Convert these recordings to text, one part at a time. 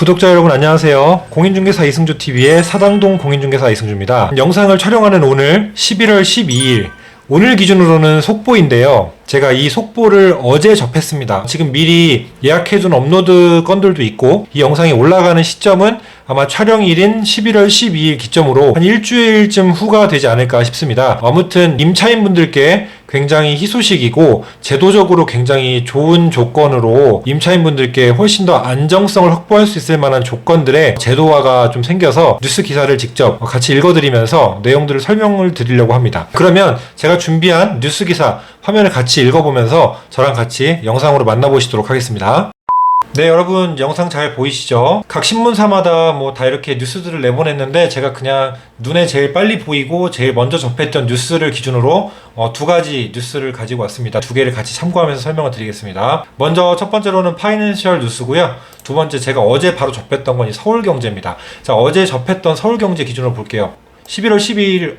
구독자 여러분 안녕하세요. 공인중개사 이승주TV의 사당동 공인중개사 이승주입니다. 영상을 촬영하는 오늘 11월 12일 오늘 기준으로는 속보인데요. 제가 이 속보를 어제 접했습니다. 지금 미리 예약해둔 업로드 건들도 있고 이 영상이 올라가는 시점은 아마 촬영일인 11월 12일 기점으로 한 일주일쯤 후가 되지 않을까 싶습니다. 아무튼 임차인분들께 굉장히 희소식이고 제도적으로 굉장히 좋은 조건으로 임차인분들께 훨씬 더 안정성을 확보할 수 있을 만한 조건들의 제도화가 좀 생겨서 뉴스 기사를 직접 같이 읽어드리면서 내용들을 설명을 드리려고 합니다. 그러면 제가 준비한 뉴스 기사 화면을 같이 읽어보면서 저랑 같이 영상으로 만나보시도록 하겠습니다. 네, 여러분 영상 잘 보이시죠? 각 신문사마다 뭐 다 이렇게 뉴스들을 내보냈는데 제가 그냥 눈에 제일 빨리 보이고 제일 먼저 접했던 뉴스를 기준으로 두 가지 뉴스를 가지고 왔습니다. 두 개를 같이 참고하면서 설명을 드리겠습니다. 먼저 첫 번째로는 파이낸셜 뉴스고요. 두 번째 제가 어제 바로 접했던 건 이 서울경제입니다. 자, 어제 접했던 서울경제 기준으로 볼게요. 11월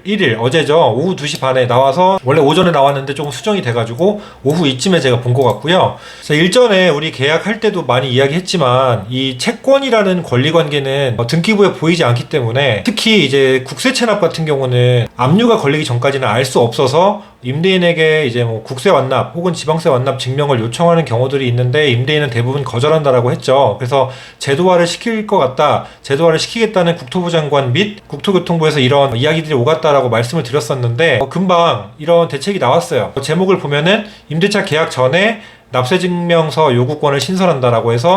11일 어제죠. 오후 2시 반에 나와서 원래 오전에 나왔는데 조금 수정이 돼가지고 오후 이쯤에 제가 본 것 같고요. 자, 일전에 우리 계약할 때도 많이 이야기했지만 이 채권이라는 권리관계는 등기부에 보이지 않기 때문에 특히 이제 국세 체납 같은 경우는 압류가 걸리기 전까지는 알 수 없어서 임대인에게 이제 뭐 국세 완납 혹은 지방세 완납 증명을 요청하는 경우들이 있는데 임대인은 대부분 거절한다라고 했죠. 그래서 제도화를 시킬 것 같다, 제도화를 시키겠다는 국토부 장관 및 국토교통부에서 이런 이야기들이 오갔다라고 말씀을 드렸었는데 금방 이런 대책이 나왔어요. 제목을 보면은 임대차 계약 전에 납세증명서 요구권을 신설한다라고 해서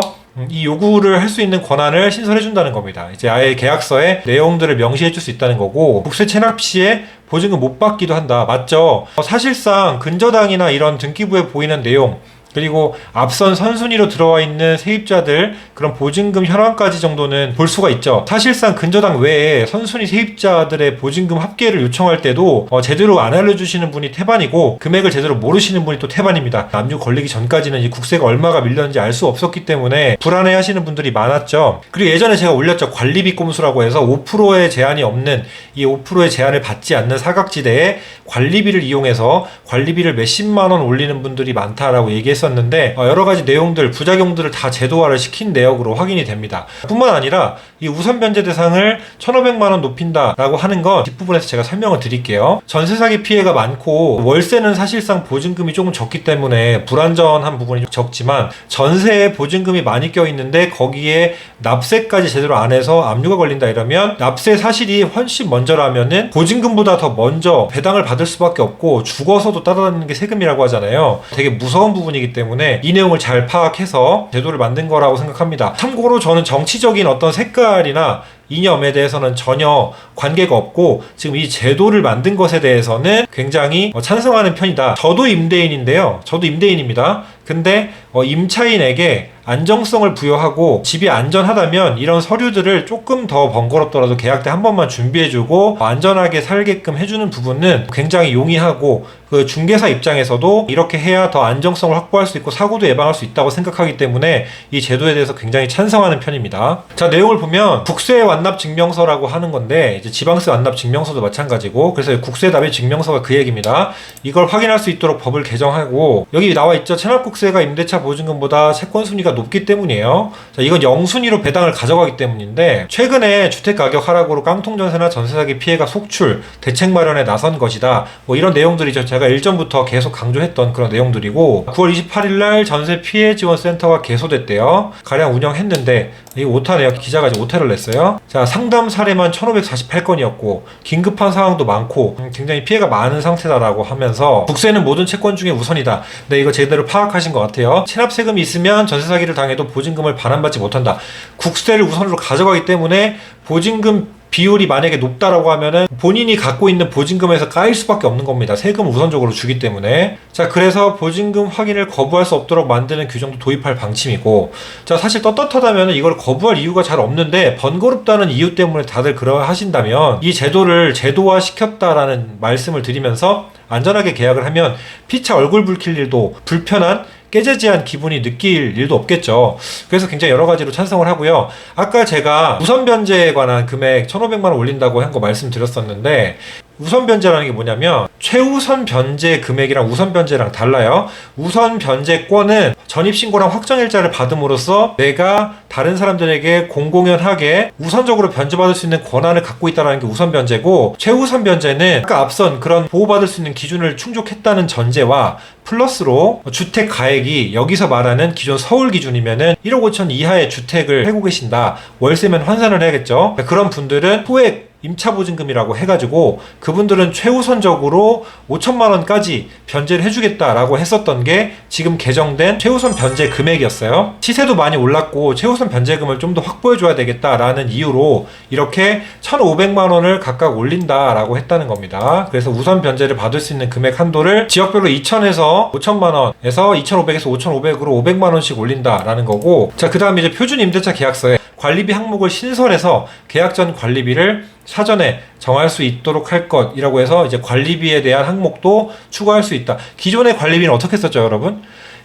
이 요구를 할 수 있는 권한을 신설해준다는 겁니다. 이제 아예 계약서에 내용들을 명시해줄 수 있다는 거고 국세 체납 시에 보증금 못 받기도 한다. 맞죠? 사실상 근저당이나 이런 등기부에 보이는 내용 그리고 앞선 선순위로 들어와 있는 세입자들 그런 보증금 현황까지 정도는 볼 수가 있죠. 사실상 근저당 외에 선순위 세입자들의 보증금 합계를 요청할 때도 제대로 안 알려주시는 분이 태반이고 금액을 제대로 모르시는 분이 또 태반입니다. 압류 걸리기 전까지는 이 국세가 얼마가 밀렸는지 알 수 없었기 때문에 불안해 하시는 분들이 많았죠. 그리고 예전에 제가 올렸죠. 관리비 꼼수라고 해서 5%의 제한이 없는 이 5%의 제한을 받지 않는 사각지대에 관리비를 이용해서 관리비를 몇십만 원 올리는 분들이 많다라고 얘기했었는데 여러 가지 내용들, 부작용들을 다 제도화를 시킨 내역으로 확인이 됩니다. 뿐만 아니라 이 우선 변제 대상을 1,500만 원 높인다라고 하는 건 뒷부분에서 제가 설명을 드릴게요. 전세 사기 피해가 많고 월세는 사실상 보증금이 조금 적기 때문에 불안전한 부분이 좀 적지만 전세에 보증금이 많이 껴있는데 거기에 납세까지 제대로 안 해서 압류가 걸린다 이러면 납세 사실이 훨씬 먼저라면은 보증금보다 더 먼저 배당을 받을 수밖에 없고 죽어서도 따라다니는 게 세금이라고 하잖아요. 되게 무서운 부분이기 때문에 이 내용을 잘 파악해서 제도를 만든 거라고 생각합니다. 참고로 저는 정치적인 어떤 색깔이나 이념에 대해서는 전혀 관계가 없고 지금 이 제도를 만든 것에 대해서는 굉장히 찬성하는 편이다. 저도 임대인인데요. 저도 임대인입니다. 근데 임차인에게 안정성을 부여하고 집이 안전하다면 이런 서류들을 조금 더 번거롭더라도 계약 때 한 번만 준비해주고 안전하게 살게끔 해주는 부분은 굉장히 용이하고 그 중개사 입장에서도 이렇게 해야 더 안정성을 확보할 수 있고 사고도 예방할 수 있다고 생각하기 때문에 이 제도에 대해서 굉장히 찬성하는 편입니다. 자, 내용을 보면 국세 완납 증명서라고 하는 건데 이제 지방세 완납 증명서도 마찬가지고 그래서 국세 납입 증명서가 그 얘기입니다. 이걸 확인할 수 있도록 법을 개정하고 여기 나와 있죠. 체납국세가 임대차 보증금보다 채권 순위가 높기 때문이에요. 자, 이건 영순위로 배당을 가져가기 때문인데 최근에 주택가격 하락으로 깡통전세나 전세사기 피해가 속출, 대책 마련에 나선 것이다. 뭐 이런 내용들이죠. 제가 일전부터 계속 강조했던 그런 내용들이고 9월 28일 날 전세 피해 지원센터가 개소됐대요. 가량 운영했는데 이거 오타네요. 기자가 이제 오타를 냈어요. 자, 상담 사례만 1,548건이었고 긴급한 상황도 많고 굉장히 피해가 많은 상태다라고 하면서 국세는 모든 채권 중에 우선이다. 네, 이거 제대로 파악하신 것 같아요. 체납 세금이 있으면 전세 사기를 당해도 보증금을 반환받지 못한다. 국세를 우선으로 가져가기 때문에 보증금 비율이 만약에 높다라고 하면은 본인이 갖고 있는 보증금에서 까일 수밖에 없는 겁니다. 세금을 우선적으로 주기 때문에. 자, 그래서 보증금 확인을 거부할 수 없도록 만드는 규정도 도입할 방침이고 자, 사실 떳떳하다면 이걸 거부할 이유가 잘 없는데 번거롭다는 이유 때문에 다들 그러하신다면 이 제도를 제도화 시켰다라는 말씀을 드리면서 안전하게 계약을 하면 피차 얼굴 붉힐 일도 불편한 깨재재한 기분이 느낄 일도 없겠죠. 그래서 굉장히 여러 가지로 찬성을 하고요. 아까 제가 우선 변제에 관한 금액 1,500만 원 올린다고 한 거 말씀드렸었는데 우선 변제라는 게 뭐냐면 최우선 변제 금액이랑 우선 변제랑 달라요. 우선 변제권은 전입신고랑 확정일자를 받음으로써 내가 다른 사람들에게 공공연하게 우선적으로 변제받을 수 있는 권한을 갖고 있다는 게 우선 변제고, 최우선 변제는 아까 앞선 그런 보호받을 수 있는 기준을 충족했다는 전제와 플러스로 주택 가액이 여기서 말하는 기존 서울 기준이면은 1억 5천 이하의 주택을 살고 계신다. 월세면 환산을 해야겠죠. 그런 분들은 소액 임차보증금이라고 해가지고 그분들은 최우선적으로 5천만 원까지 변제를 해주겠다라고 했었던 게 지금 개정된 최우선 변제 금액이었어요. 시세도 많이 올랐고 최우선 변제금을 좀 더 확보해줘야 되겠다라는 이유로 이렇게 1,500만 원을 각각 올린다라고 했다는 겁니다. 그래서 우선 변제를 받을 수 있는 금액 한도를 지역별로 2,000에서 5천만 원에서 2,500에서 5,500으로 500만 원씩 올린다라는 거고, 자, 그 다음에 이제 표준 임대차 계약서에 관리비 항목을 신설해서 계약 전 관리비를 사전에 정할 수 있도록 할 것이라고 해서 이제 관리비에 대한 항목도 추가할 수 있다. 기존의 관리비는 어떻게 썼죠, 여러분?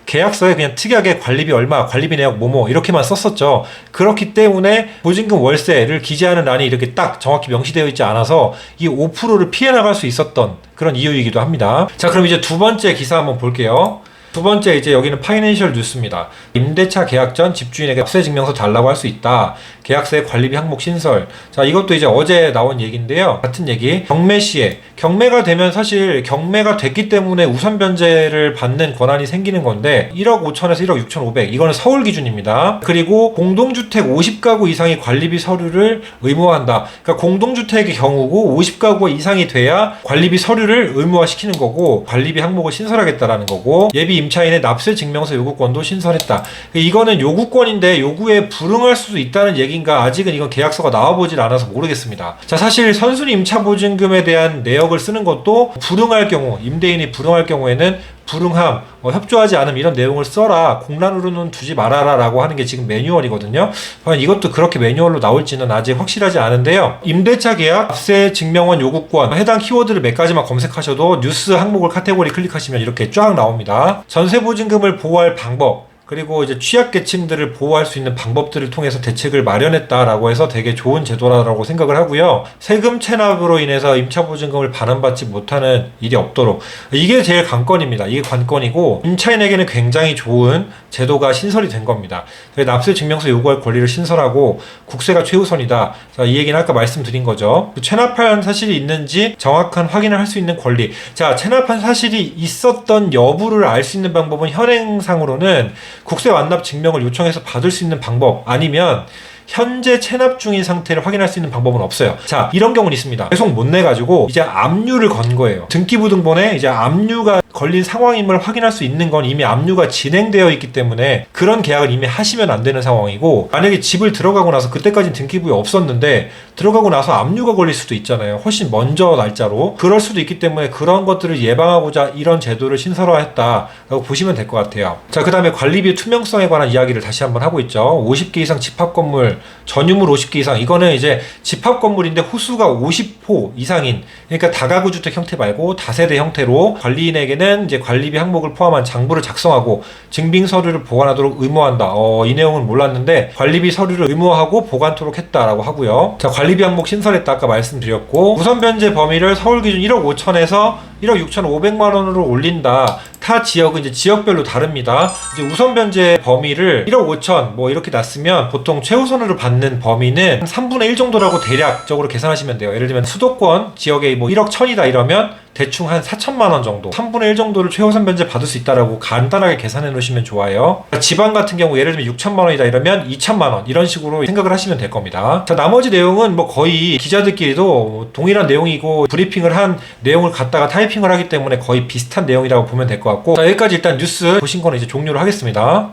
계약서에 그냥 특이하게 관리비 얼마, 관리비 내역 뭐뭐 이렇게만 썼었죠. 그렇기 때문에 보증금 월세를 기재하는 란이 이렇게 딱 정확히 명시되어 있지 않아서 이 5%를 피해 나갈 수 있었던 그런 이유이기도 합니다. 자, 그럼 이제 두 번째 기사 한번 볼게요. 두 번째, 이제 여기는 파이낸셜 뉴스입니다. 임대차 계약 전 집주인에게 압세 증명서 달라고 할 수 있다. 계약서의 관리비 항목 신설. 자, 이것도 이제 어제 나온 얘기인데요. 같은 얘기. 경매 시에 경매가 되면 사실 경매가 됐기 때문에 우선 변제를 받는 권한이 생기는 건데 1억 5천에서 1억 6,500 이거는 서울 기준입니다. 그리고 공동주택 50가구 이상의 관리비 서류를 의무화한다. 그러니까 공동주택의 경우고 50가구 이상이 돼야 관리비 서류를 의무화시키는 거고 관리비 항목을 신설하겠다라는 거고, 예비 임차인의 납세 증명서 요구권도 신설했다. 이거는 요구권인데 요구에 불응할 수도 있다는 얘기인가, 아직은 이건 계약서가 나와보질 않아서 모르겠습니다. 자, 사실 선순위 임차보증금에 대한 내역을 쓰는 것도 불응할 경우, 임대인이 불응할 경우에는 불응함, 협조하지 않음 이런 내용을 써라, 공란으로는 두지 말아라 라고 하는 게 지금 매뉴얼이거든요. 과연 이것도 그렇게 매뉴얼로 나올지는 아직 확실하지 않은데요. 임대차 계약, 압세 증명원 요구권, 해당 키워드를 몇 가지만 검색하셔도 뉴스 항목을 카테고리 클릭하시면 이렇게 쫙 나옵니다. 전세보증금을 보호할 방법, 그리고 이제 취약계층들을 보호할 수 있는 방법들을 통해서 대책을 마련했다라고 해서 되게 좋은 제도라고 생각을 하고요. 세금 체납으로 인해서 임차보증금을 반환받지 못하는 일이 없도록, 이게 제일 관건입니다. 이게 관건이고 임차인에게는 굉장히 좋은 제도가 신설이 된 겁니다. 납세 증명서 요구할 권리를 신설하고 국세가 최우선이다. 자, 이 얘기는 아까 말씀드린 거죠. 체납한 사실이 있는지 정확한 확인을 할 수 있는 권리. 자, 체납한 사실이 있었던 여부를 알 수 있는 방법은 현행상으로는 국세 완납 증명을 요청해서 받을 수 있는 방법, 아니면 현재 체납 중인 상태를 확인할 수 있는 방법은 없어요. 자, 이런 경우는 있습니다. 계속 못 내가지고 이제 압류를 건 거예요. 등기부등본에 이제 압류가 걸린 상황임을 확인할 수 있는 건 이미 압류가 진행되어 있기 때문에 그런 계약을 이미 하시면 안 되는 상황이고, 만약에 집을 들어가고 나서 그때까지는 등기부에 없었는데 들어가고 나서 압류가 걸릴 수도 있잖아요. 훨씬 먼저 날짜로. 그럴 수도 있기 때문에 그런 것들을 예방하고자 이런 제도를 신설화했다라고 보시면 될 것 같아요. 자, 그 다음에 관리비 투명성에 관한 이야기를 다시 한번 하고 있죠. 50개 이상 집합건물, 전유물 50개 이상, 이거는 이제 집합건물인데 호수가 50호 이상인, 그러니까 다가구 주택 형태 말고 다세대 형태로 관리인에게는 이제 관리비 항목을 포함한 장부를 작성하고 증빙 서류를 보관하도록 의무한다. 이 내용은 몰랐는데 관리비 서류를 의무화하고 보관토록 했다라고 하고요. 자, 관리비 항목 신설했다 아까 말씀드렸고, 우선 변제 범위를 서울 기준 1억 5천에서 1억 6,500만 원으로 올린다. 타 지역은 이제 지역별로 다릅니다. 이제 우선 변제 범위를 1억 5천 뭐 이렇게 놨으면 보통 최우선으로 받는 범위는 3분의 1 정도라고 대략적으로 계산하시면 돼요. 예를 들면 수도권 지역에 뭐 1억 1천이다 이러면 대충 한 4천만 원 정도, 3분의 1 정도를 최우선 변제 받을 수 있다라고 간단하게 계산해 놓으시면 좋아요. 지방 같은 경우 예를 들면 6천만 원이다 이러면 2천만 원 이런 식으로 생각을 하시면 될 겁니다. 자, 나머지 내용은 뭐 거의 기자들끼리도 동일한 내용이고 브리핑을 한 내용을 갖다가 타이핑을 하기 때문에 거의 비슷한 내용이라고 보면 될 것 같고, 자, 여기까지 일단 뉴스 보신 거는 이제 종료를 하겠습니다.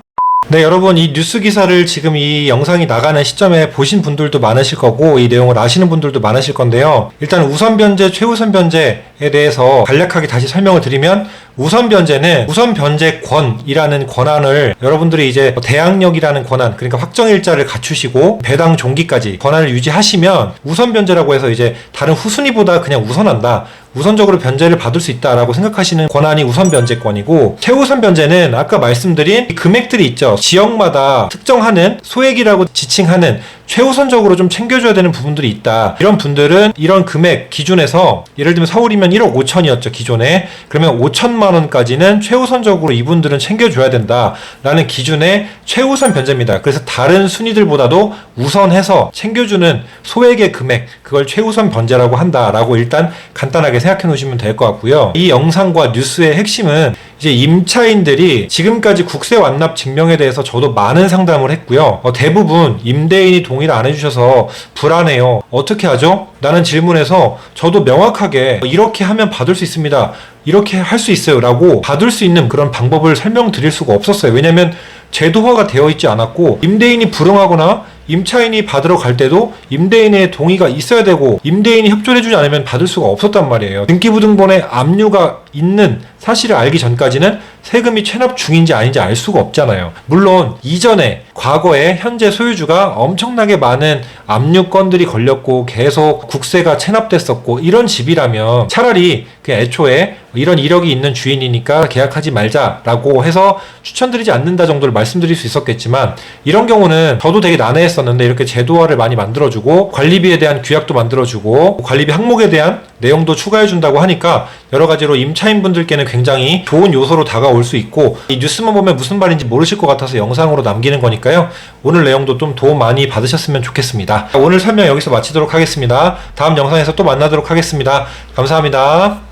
네, 여러분, 이 뉴스 기사를 지금 이 영상이 나가는 시점에 보신 분들도 많으실 거고 이 내용을 아시는 분들도 많으실 건데요. 일단 우선 변제, 최우선 변제에 대해서 간략하게 다시 설명을 드리면, 우선 변제는 우선 변제권이라는 권한을 여러분들이 이제 대항력이라는 권한, 그러니까 확정일자를 갖추시고 배당 종기까지 권한을 유지하시면 우선 변제라고 해서 이제 다른 후순위보다 그냥 우선한다, 우선적으로 변제를 받을 수 있다라고 생각하시는 권한이 우선 변제권이고, 최우선 변제는 아까 말씀드린 금액들이 있죠. 지역마다 특정하는 소액이라고 지칭하는 최우선적으로 좀 챙겨줘야 되는 부분들이 있다. 이런 분들은 이런 금액 기준에서 예를 들면 서울이면 1억 5천이었죠 기존에. 그러면 5천만 원까지는 최우선적으로 이분들은 챙겨줘야 된다라는 기준의 최우선 변제입니다. 그래서 다른 순위들보다도 우선해서 챙겨주는 소액의 금액, 그걸 최우선 변제라고 한다라고 일단 간단하게 생각해 놓으시면 될 것 같고요. 이 영상과 뉴스의 핵심은 이제 임차인들이 지금까지 국세 완납 증명에 대해서 저도 많은 상담을 했고요. 대부분 임대인이 동의를 안 해주셔서 불안해요. 어떻게 하죠? 라는 질문에서 저도 명확하게 이렇게 하면 받을 수 있습니다. 이렇게 할 수 있어요. 라고 받을 수 있는 그런 방법을 설명드릴 수가 없었어요. 왜냐면 제도화가 되어 있지 않았고 임대인이 불응하거나 임차인이 받으러 갈 때도 임대인의 동의가 있어야 되고 임대인이 협조를 해주지 않으면 받을 수가 없었단 말이에요. 등기부등본에 압류가 있는 사실을 알기 전까지는 세금이 체납 중인지 아닌지 알 수가 없잖아요. 물론 이전에 과거에 현재 소유주가 엄청나게 많은 압류건들이 걸렸고 계속 국세가 체납됐었고 이런 집이라면 차라리 그냥 애초에 이런 이력이 있는 주인이니까 계약하지 말자라고 해서 추천드리지 않는다 정도를 말씀드릴 수 있었겠지만 이런 경우는 저도 되게 난해했었는데 이렇게 제도화를 많이 만들어주고 관리비에 대한 규약도 만들어주고 관리비 항목에 대한 내용도 추가해준다고 하니까 여러 가지로 임차인분들께는 굉장히 좋은 요소로 다가올 수 있고 이 뉴스만 보면 무슨 말인지 모르실 것 같아서 영상으로 남기는 거니까요. 오늘 내용도 좀 도움 많이 받으셨으면 좋겠습니다. 오늘 설명 여기서 마치도록 하겠습니다. 다음 영상에서 또 만나도록 하겠습니다. 감사합니다.